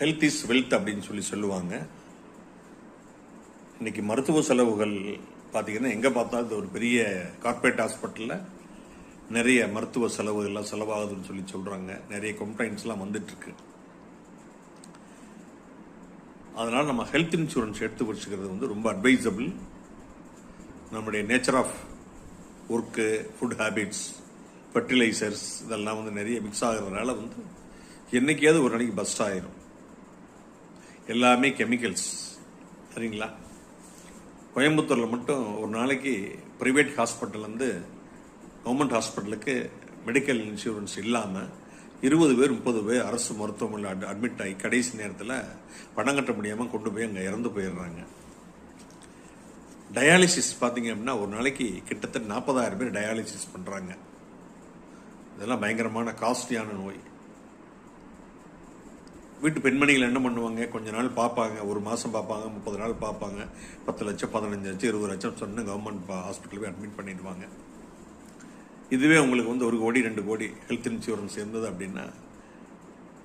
Health is wealth அப்படின்னு சொல்லுவாங்க. இன்னைக்கு மருத்துவ செலவுகள் பார்த்தீங்கன்னா எங்கே பார்த்தாலும் இது ஒரு பெரிய கார்பரேட் ஹாஸ்பிட்டலில் நிறைய மருத்துவ செலவுகள்லாம் செலவாகுதுன்னு சொல்கிறாங்க. நிறைய கம்ப்ளைண்ட்ஸ்லாம் வந்துட்டுருக்கு. அதனால் நம்ம ஹெல்த் இன்சூரன்ஸ் எடுத்து வச்சுக்கிறது வந்து ரொம்ப அட்வைசபிள். நம்முடைய nature of work, food habits, fertilisers இதெல்லாம் வந்து நிறைய மிக்ஸ் ஆகிறதுனால வந்து என்றைக்காவது ஒரு நாளைக்கு பஸ்ட் ஆயிரும். எல்லாமே கெமிக்கல்ஸ், சரிங்களா? கோயம்புத்தூரில் மட்டும் ஒரு நாளைக்கு ப்ரைவேட் ஹாஸ்பிட்டல்லேருந்து கவர்மெண்ட் ஹாஸ்பிட்டலுக்கு மெடிக்கல் இன்சூரன்ஸ் இல்லாமல் 20 பேர் 30 பேர் அரசு மருத்துவமனையில் அட்மிட் ஆகி கடைசி நேரத்தில் பணம் கட்ட முடியாமல் கொண்டு போய் அங்கே இறந்து போயிடுறாங்க. டயாலிசிஸ் பார்த்தீங்க அப்படின்னா ஒரு நாளைக்கு கிட்டத்தட்ட 40,000 பேர் டயாலிசிஸ் பண்ணுறாங்க. இதெல்லாம் பயங்கரமான காஸ்ட்லியான நோய். வீட்டு பெண்மணிகள் என்ன பண்ணுவாங்க, கொஞ்ச நாள் பார்ப்பாங்க, ஒரு மாதம் பார்ப்பாங்க, 30 நாள் பார்ப்பாங்க, 10 லட்சம் 15 லட்சம் 20 லட்சம் சொன்னு கவர்மெண்ட் ஹாஸ்பிட்டல் போய் அட்மிட் பண்ணிடுவாங்க. இதுவே உங்களுக்கு வந்து 1 கோடி 2 கோடி ஹெல்த் இன்சூரன்ஸ் இருந்தது அப்படின்னா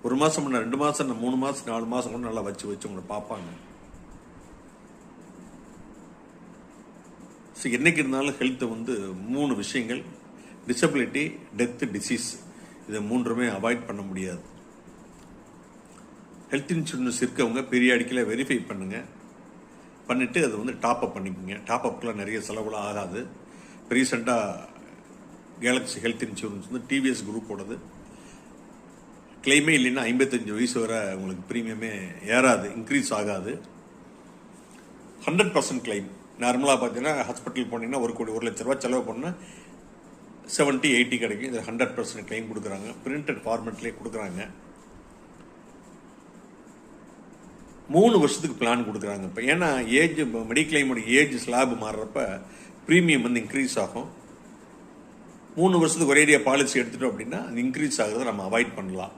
ஒரு மாதம் 2 மாதம் 3 மாதம் 4 மாதம் கூட நல்லா வச்சு உங்களை பார்ப்பாங்க. ஸோ என்றைக்கு இருந்தாலும் ஹெல்த்தை வந்து 3 விஷயங்கள், டிசபிலிட்டி, டெத்து, டிசீஸ், இதை 3மே அவாய்ட் பண்ண முடியாது. ஹெல்த் இன்சூரன்ஸ் இருக்கவங்க பீரியாடிக்கலாக வெரிஃபை பண்ணிவிட்டு அதை வந்து டாப்அப் பண்ணிக்கோங்க. டாப்அப்லாம் நிறைய செலவுலாம் ஆகாது. ரீசெண்டாக கேலக்ஸி ஹெல்த் இன்சூரன்ஸ் வந்து டிவிஎஸ் குரூப்போடது கிளைமே இல்லைன்னா 55 வயசு வரை உங்களுக்கு ப்ரீமியமே ஏறாது, இன்க்ரீஸ் ஆகாது. 100% கிளைம். நார்மலாக பார்த்தீங்கன்னா ஹாஸ்பிட்டல் போனீங்கன்னா 1 கோடி 1 லட்ச ரூபா செலவு பண்ணால் 70-80 கிடைக்கும். இதில் 100% கிளைம் கொடுக்குறாங்க. பிரிண்டட் ஃபார்மேட்லேயே கொடுக்குறாங்க. 3 வருஷத்துக்கு பிளான் கொடுக்குறாங்க. இப்போ ஏன்னா ஏஜ் மெடிக்ளைமோட ஏஜ் ஸ்லாப் மாறுறப்ப ப்ரீமியம் வந்து இன்க்ரீஸ் ஆகும். 3 வருஷத்துக்கு ஒரேடியாக பாலிசி எடுத்துட்டோம் அப்படின்னா அது இன்க்ரீஸ் ஆகுறதை நம்ம அவாய்ட் பண்ணலாம்.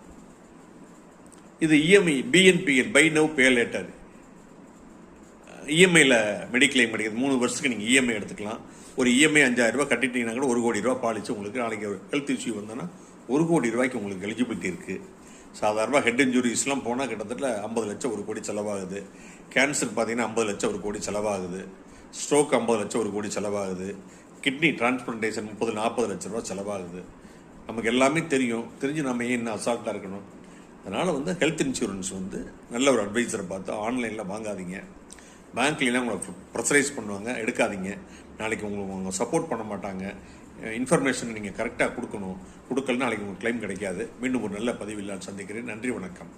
இது EMI, BNPL, buy now pay later, இஎம்ஐயில் மெடிக்ளைம் கிடையாது. 3 வருஷத்துக்கு நீங்கள் இஎம்ஐ எடுத்துக்கலாம். ஒரு இஎம்ஐ 5,000 ரூபா கட்டிட்டீங்கன்னா கூட 1 கோடி ரூபா பாலிசி உங்களுக்கு நாளைக்கு ஹெல்த் இஷ்யூ வந்தோன்னா 1 கோடி ரூபாய்க்கு உங்களுக்கு எலிஜிபிலிட்டி இருக்குது. சாதாரணமாக ஹெட் இன்ஜுரிஸ்லாம் போனால் கிட்டத்தட்ட 50 லட்சம் 1 கோடி செலவாகுது. கேன்சர் பார்த்தீங்கன்னா 50 லட்சம் 1 கோடி செலவாகுது. ஸ்ட்ரோக் 50 லட்சம் 1 கோடி செலவாகுது. கிட்னி டிரான்ஸ்பிளான்டேஷன் 30-40 லட்ச ரூபா செலவாகுது. நமக்கு எல்லாமே தெரிஞ்சு நம்ம ஏன் இன்னும் அசால்ட்டாக இருக்கணும்? அதனால் வந்து ஹெல்த் இன்சூரன்ஸ் வந்து நல்ல ஒரு அட்வைசரை பார்த்து ஆன்லைனில் வாங்காதீங்க. பேங்க்லாம் உங்களை ப்ரெஷரைஸ் பண்ணுவாங்க, எடுக்காதீங்க. நாளைக்கு உங்களுக்கு சப்போர்ட் பண்ண மாட்டாங்க. இன்ஃபர்மேஷன் நீங்கள் கரெக்டாக கொடுக்கணும். கொடுக்கலன்னா நாளைக்கு உங்களுக்கு கிளைம் கிடைக்காது. மீண்டும் ஒரு நல்ல பதிவில் நான் சந்திக்கிறேன். நன்றி, வணக்கம்.